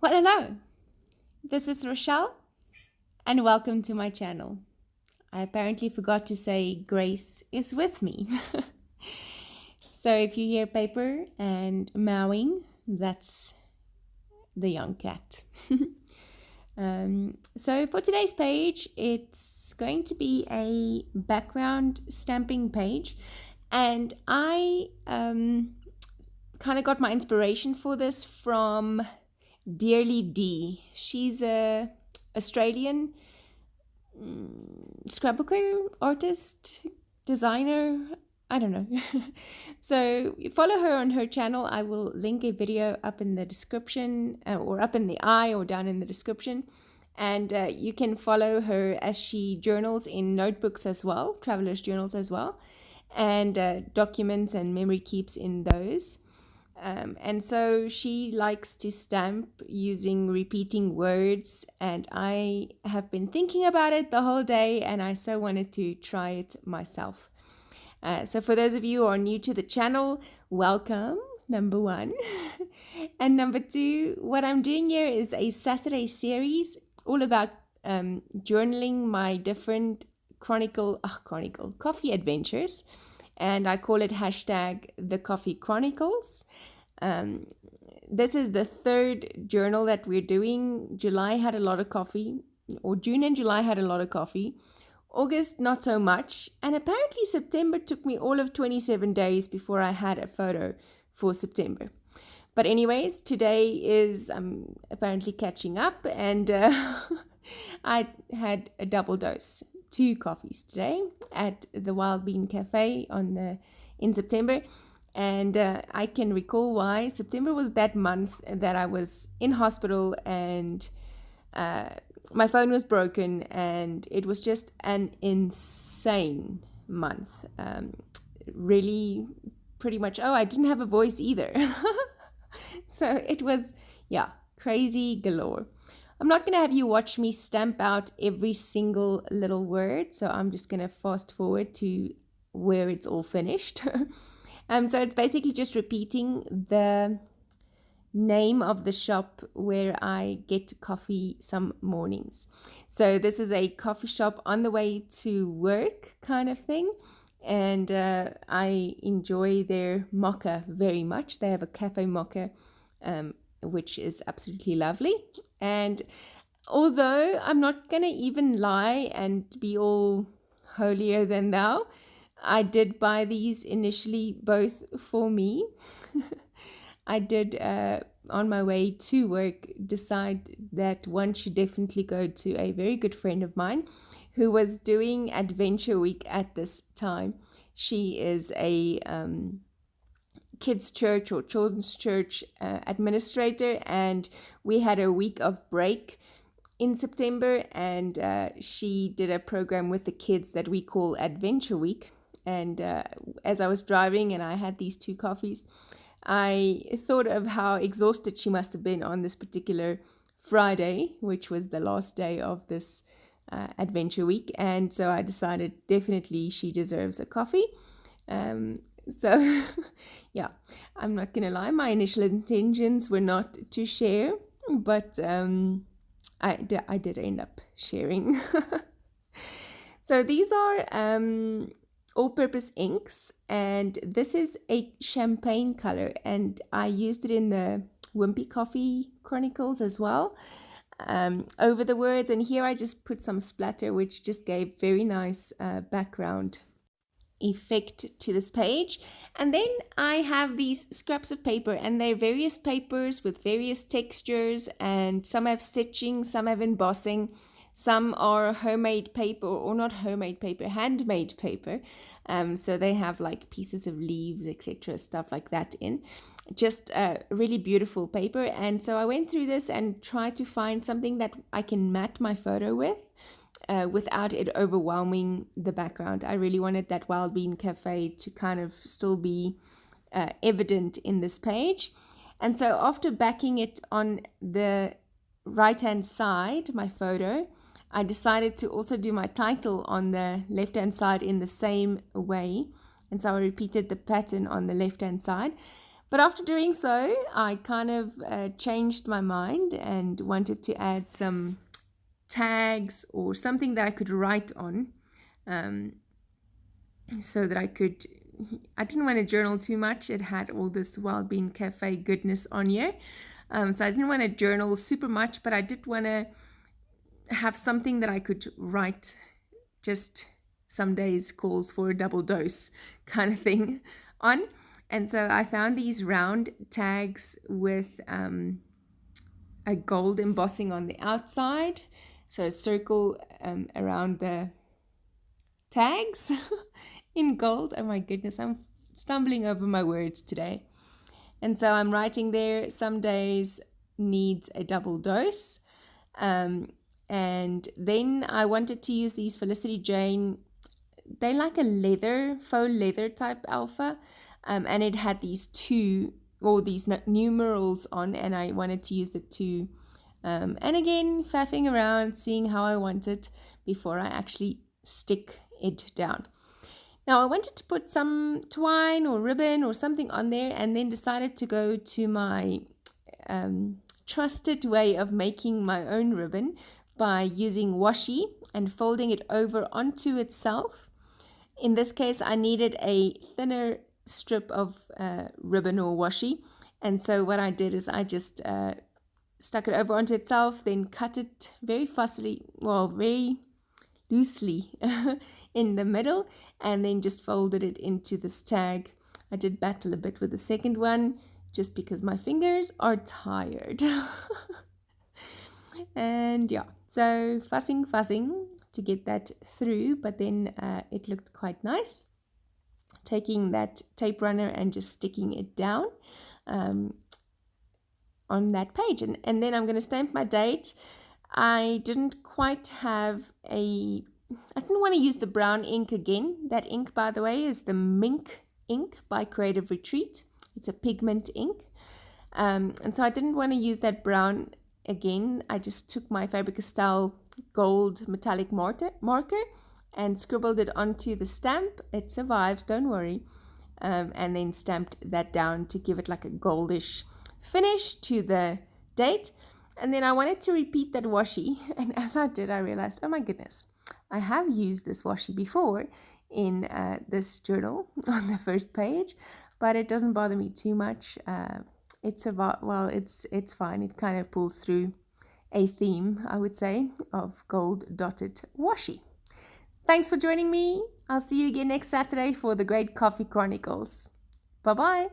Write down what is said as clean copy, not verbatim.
Well, hello. This is Rochelle, and welcome to my channel. I apparently forgot to say Grace is with me. So if you hear paper and mowing, that's the young cat. So for today's page, it's going to be a background stamping page, and I kind of got my inspiration for this from Dearly D. She's a Australian scrapbooker, artist, designer. I don't know. So follow her on her channel. I will link a video up in the description or up in the eye or down in the description. And you can follow her as she journals in notebooks as well, traveler's journals as well, and documents and memory keeps in those. And so she likes to stamp using repeating words, and I have been thinking about it the whole day, and I so wanted to try it myself. So for those of you who are new to the channel, welcome, number one. And number two, what I'm doing here is a Saturday series all about journaling my different coffee adventures. And I call it hashtag the Coffee Chronicles. This is the third journal that we're doing. July had a lot of coffee, or June and July had a lot of coffee. August, not so much. And apparently September took me all of 27 days before I had a photo for September. But anyways, today is apparently catching up, and I had a double dose. 2 coffees today at the Wild Bean Cafe in September, and I can recall why. September was that month that I was in hospital, and my phone was broken, and it was just an insane month. Really, pretty much. Oh, I didn't have a voice either. So it was, crazy galore. I'm not going to have you watch me stamp out every single little word, so I'm just going to fast forward to where it's all finished. So it's basically just repeating the name of the shop where I get coffee some mornings. So this is a coffee shop on the way to work kind of thing, and I enjoy their mocha very much. They have a cafe mocha, which is absolutely lovely. And although I'm not going to even lie and be all holier than thou, I did buy these initially both for me. I did, on my way to work, decide that one should definitely go to a very good friend of mine who was doing Adventure Week at this time. She is a kids church or children's church administrator, and we had a week of break in September, and she did a program with the kids that we call Adventure Week. And as I was driving and I had these 2 coffees, I thought of how exhausted she must have been on this particular Friday, which was the last day of this Adventure Week. And so I decided definitely she deserves a coffee. So, I'm not going to lie. My initial intentions were not to share, but I did end up sharing. So these are all-purpose inks, and this is a champagne color, and I used it in the Wimpy Coffee Chronicles as well, over the words. And here I just put some splatter, which just gave very nice background effect to this page. And then I have these scraps of paper, and they're various papers with various textures, and some have stitching, some have embossing, some are homemade paper, or not homemade paper, handmade paper. So they have like pieces of leaves, etc., stuff like that in. Just really beautiful paper. And so I went through this and tried to find something that I can mat my photo with, without it overwhelming the background. I really wanted that Wild Bean Cafe to kind of still be evident in this page. And so after backing it on the right-hand side, my photo, I decided to also do my title on the left-hand side in the same way. And so I repeated the pattern on the left-hand side. But after doing so, I kind of changed my mind and wanted to add some tags or something that I could write on, so that I didn't want to journal too much. It had all this Wild Bean Cafe goodness on here. So I didn't want to journal super much, but I did want to have something that I could write. Just some days calls for a double dose kind of thing on. And so I found these round tags with a gold embossing on the outside. So a circle around the tags in gold. Oh my goodness, I'm stumbling over my words today. And so I'm writing there, some days needs a double dose. And then I wanted to use these Felicity Jane. They like a leather, faux leather type alpha. And it had these these numerals on, and I wanted to use the 2. And again, faffing around, seeing how I want it before I actually stick it down. Now I wanted to put some twine or ribbon or something on there, and then decided to go to my trusted way of making my own ribbon by using washi and folding it over onto itself. In this case, I needed a thinner strip of ribbon or washi, and so what I did is I just stuck it over onto itself, then cut it very very loosely in the middle, and then just folded it into this tag. I did battle a bit with the second one just because my fingers are tired. And yeah, so fussing to get that through, but then it looked quite nice. Taking that tape runner and just sticking it down on that page, and then I'm going to stamp my date. I didn't quite have I didn't want to use the brown ink again. That ink, by the way, is the Mink ink by Creative Retreat. It's a pigment ink, and so I didn't want to use that brown again. I just took my Faber-Castell gold metallic marker and scribbled it onto the stamp. It survives, don't worry. And then stamped that down to give it like a goldish finish to the date. And then I wanted to repeat that washi. And as I did, I realized, oh my goodness, I have used this washi before in this journal on the first page, but it doesn't bother me too much. It's fine. It kind of pulls through a theme, I would say, of gold dotted washi. Thanks for joining me. I'll see you again next Saturday for the Great Coffee Chronicles. Bye-bye.